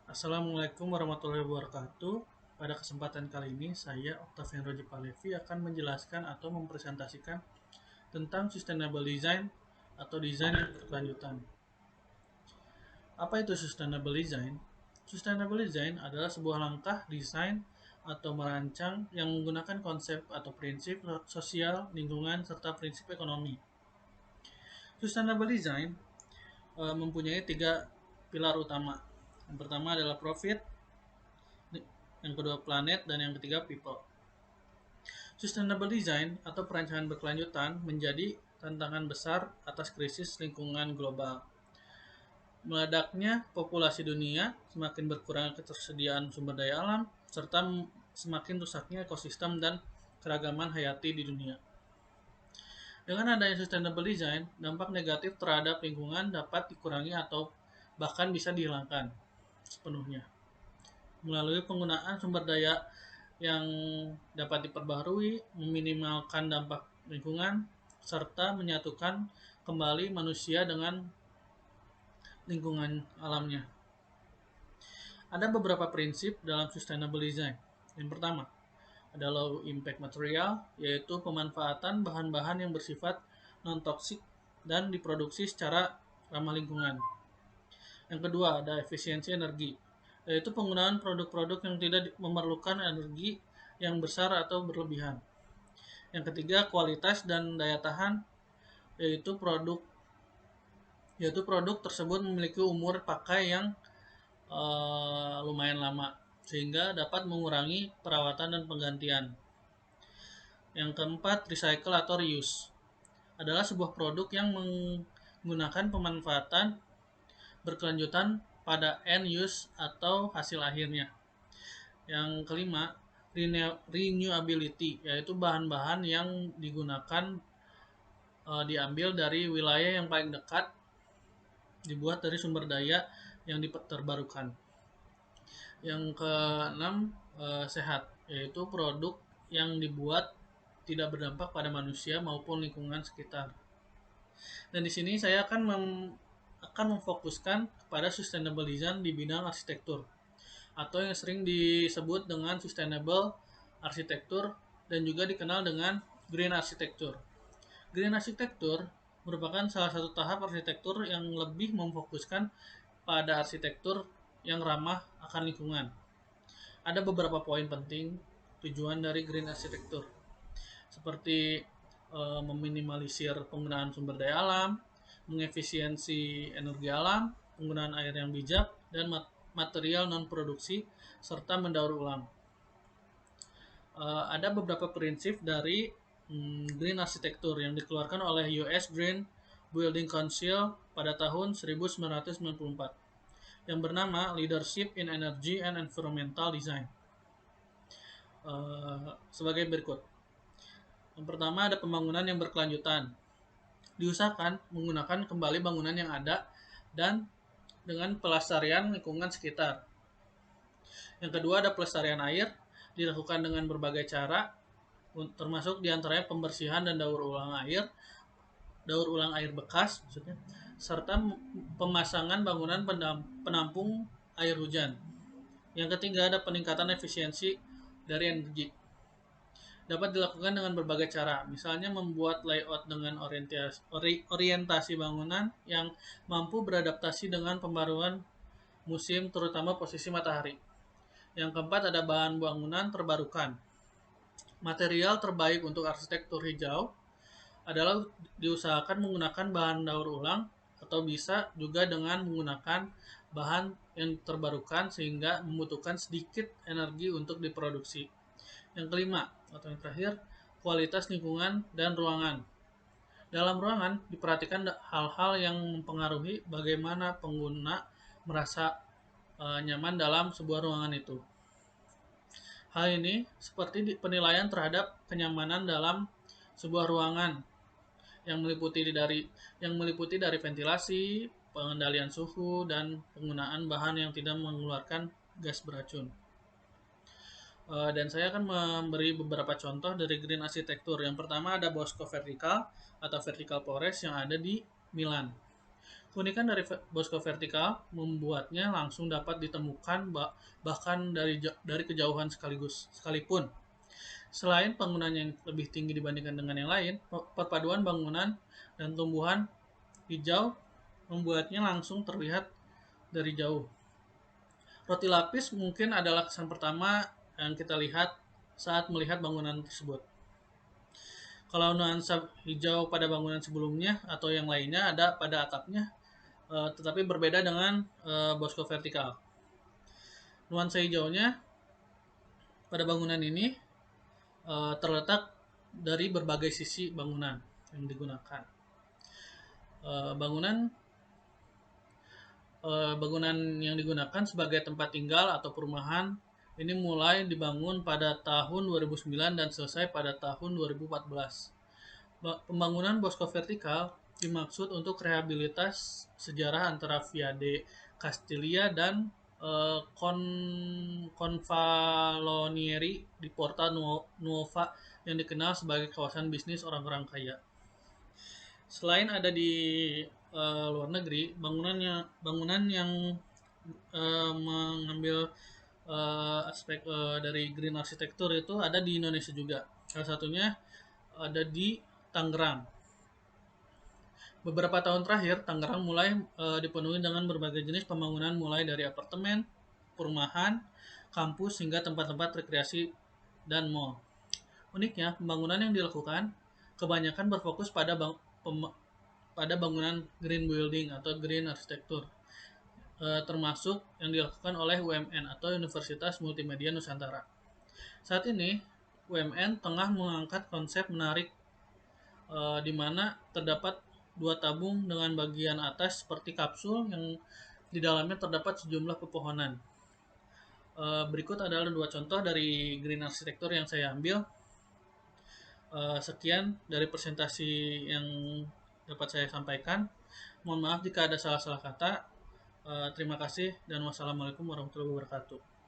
Assalamualaikum warahmatullahi wabarakatuh. Pada kesempatan kali ini, saya Octavian Roji Palevi akan menjelaskan atau mempresentasikan tentang sustainable design atau desain yang berkelanjutan. Apa itu sustainable design? Sustainable design adalah sebuah langkah desain atau merancang yang menggunakan konsep atau prinsip sosial, lingkungan, serta prinsip ekonomi. Sustainable design mempunyai tiga pilar utama. Yang pertama adalah profit, yang kedua planet, dan yang ketiga people. Sustainable design atau perancangan berkelanjutan menjadi tantangan besar atas krisis lingkungan global. Meledaknya populasi dunia, semakin berkurang ketersediaan sumber daya alam, serta semakin rusaknya ekosistem dan keragaman hayati di dunia. Dengan adanya sustainable design, dampak negatif terhadap lingkungan dapat dikurangi atau bahkan bisa dihilangkan sepenuhnya melalui penggunaan sumber daya yang dapat diperbaharui, meminimalkan dampak lingkungan, serta menyatukan kembali manusia dengan lingkungan alamnya. Ada beberapa prinsip dalam sustainable design. Yang pertama, ada low impact material, yaitu pemanfaatan bahan-bahan yang bersifat non-toksik dan diproduksi secara ramah lingkungan. Yang kedua, ada efisiensi energi, yaitu penggunaan produk-produk yang tidak memerlukan energi yang besar atau berlebihan. Yang ketiga, kualitas dan daya tahan, yaitu produk tersebut memiliki umur pakai yang lumayan lama, sehingga dapat mengurangi perawatan dan penggantian. Yang keempat, recycle atau reuse, adalah sebuah produk yang menggunakan pemanfaatan berkelanjutan pada end use atau hasil akhirnya. Yang kelima, renewability, yaitu bahan-bahan yang digunakan diambil dari wilayah yang paling dekat, dibuat dari sumber daya yang terbarukan. Yang keenam, sehat, yaitu produk yang dibuat tidak berdampak pada manusia maupun lingkungan sekitar. Dan di sini saya akan memfokuskan kepada sustainable design di bidang arsitektur, atau yang sering disebut dengan sustainable arsitektur dan juga dikenal dengan green arsitektur. Green arsitektur merupakan salah satu tahap arsitektur yang lebih memfokuskan pada arsitektur yang ramah akan lingkungan. Ada beberapa poin penting tujuan dari green arsitektur, seperti meminimalisir penggunaan sumber daya alam, mengefisiensi energi alam, penggunaan air yang bijak, dan material non-produksi, serta mendaur ulang. Ada beberapa prinsip dari green arsitektur yang dikeluarkan oleh US Green Building Council pada tahun 1994 yang bernama Leadership in Energy and Environmental Design. Sebagai berikut. Yang pertama, ada pembangunan yang berkelanjutan. Diusahakan menggunakan kembali bangunan yang ada dan dengan pelestarian lingkungan sekitar. Yang kedua, ada pelestarian air, dilakukan dengan berbagai cara, termasuk diantaranya pembersihan dan daur ulang air bekas maksudnya, serta pemasangan bangunan penampung air hujan. Yang ketiga, ada peningkatan efisiensi dari energi. Dapat dilakukan dengan berbagai cara, misalnya membuat layout dengan orientasi bangunan yang mampu beradaptasi dengan pembaruan musim, terutama posisi matahari. Yang keempat, ada bahan bangunan terbarukan. Material terbaik untuk arsitektur hijau adalah diusahakan menggunakan bahan daur ulang atau bisa juga dengan menggunakan bahan yang terbarukan sehingga membutuhkan sedikit energi untuk diproduksi. Yang kelima, atau yang terakhir, kualitas lingkungan dan ruangan. Dalam ruangan diperhatikan hal-hal yang mempengaruhi bagaimana pengguna merasa nyaman dalam sebuah ruangan itu. Hal ini seperti penilaian terhadap kenyamanan dalam sebuah ruangan yang meliputi dari ventilasi, pengendalian suhu, dan penggunaan bahan yang tidak mengeluarkan gas beracun. Dan saya akan memberi beberapa contoh dari green arsitektur. Yang pertama ada Bosco Vertical atau Vertical Forest yang ada di Milan. Keunikan dari bosko vertikal membuatnya langsung dapat ditemukan bahkan dari kejauhan sekalipun. Selain penggunanya yang lebih tinggi dibandingkan dengan yang lain, perpaduan bangunan dan tumbuhan hijau membuatnya langsung terlihat dari jauh. Roti lapis mungkin adalah kesan pertama yang kita lihat saat melihat bangunan tersebut. Kalau nuansa hijau pada bangunan sebelumnya atau yang lainnya ada pada atapnya, tetapi berbeda dengan bosko vertikal. Nuansa hijaunya pada bangunan ini terletak dari berbagai sisi bangunan yang digunakan. Bangunan bangunan yang digunakan sebagai tempat tinggal atau perumahan ini mulai dibangun pada tahun 2009 dan selesai pada tahun 2014. Pembangunan bosko vertikal dimaksud untuk rehabilitas sejarah antara Via de Castilia dan Confalonieri di Porta Nuova yang dikenal sebagai kawasan bisnis orang-orang kaya. Selain ada di luar negeri, bangunan yang mengambil aspek dari green arsitektur itu ada di Indonesia juga. Salah satunya ada di Tangerang. Beberapa tahun terakhir, Tangerang mulai dipenuhi dengan berbagai jenis pembangunan mulai dari apartemen, perumahan, kampus hingga tempat-tempat rekreasi dan mall. Uniknya, pembangunan yang dilakukan kebanyakan berfokus pada bangunan green building atau green arsitektur, termasuk yang dilakukan oleh UMN atau Universitas Multimedia Nusantara. Saat ini, UMN tengah mengangkat konsep menarik di mana terdapat dua tabung dengan bagian atas seperti kapsul yang di dalamnya terdapat sejumlah pepohonan. Berikut adalah dua contoh dari green arsitektur yang saya ambil. Sekian dari presentasi yang dapat saya sampaikan. Mohon maaf jika ada salah-salah kata. Terima kasih dan wassalamualaikum warahmatullahi wabarakatuh.